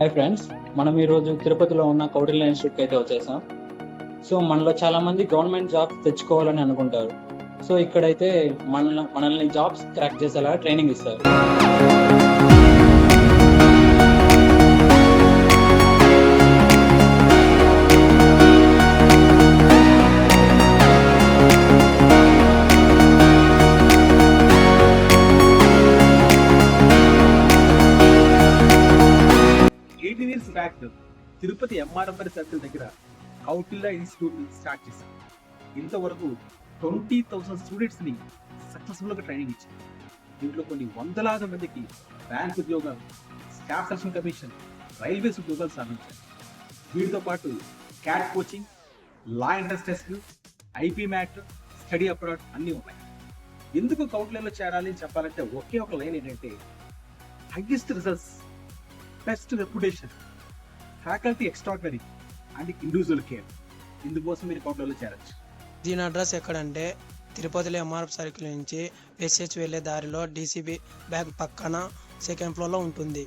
Hi friends, మనం ఈరోజు తిరుపతిలో ఉన్న కౌటిల్య ఇన్స్టిట్యూట్కి అయితే వచ్చేసాం. సో మనలో చాలా మంది గవర్నమెంట్ జాబ్స్ తెచ్చుకోవాలని అనుకుంటారు. సో ఇక్కడైతే మనల్ని జాబ్స్ క్రాక్ చేసేలా ట్రైనింగ్ ఇస్తారు. ఇయర్స్ బ్యాక్ తిరుపతి ఎంఆర్ఎంఆర్ సర్కిల్ దగ్గర కౌటిల్య ఇన్స్టిట్యూట్ స్టార్ట్ చేశాం. ఇంతవరకు 20,000 స్టూడెంట్స్ ని సక్సెస్ఫుల్ గా ట్రైనింగ్ ఇచ్చాం. దీంట్లో కొన్ని వందలాది మందికి బ్యాంక్ ఉద్యోగాలు, స్టాఫ్ సెలక్షన్ కమిషన్, రైల్వేస్ ఉద్యోగాలు సాధించారు. వీటితో పాటు CAT coaching, law entrance test, IP MAT, study abroad అన్నీ ఉన్నాయి. ఎందుకు కౌటిల్యలో చేరాలి అని చెప్పాలంటే ఒకే ఒక లైన్ ఏంటంటే highest results, best reputation, faculty extraordinary and individual care. ఇందుకోసం మీరు కౌటిల్యలో చేరచ్చు. దీని అడ్రస్ ఎక్కడంటే తిరుపతిలో ఎంఆర్ఎఫ్ సర్కిల్ నుంచి ఎస్హెచ్ వెళ్ళే దారిలో డీసీబీ బ్యాంక్ పక్కన సెకండ్ ఫ్లోర్లో ఉంటుంది.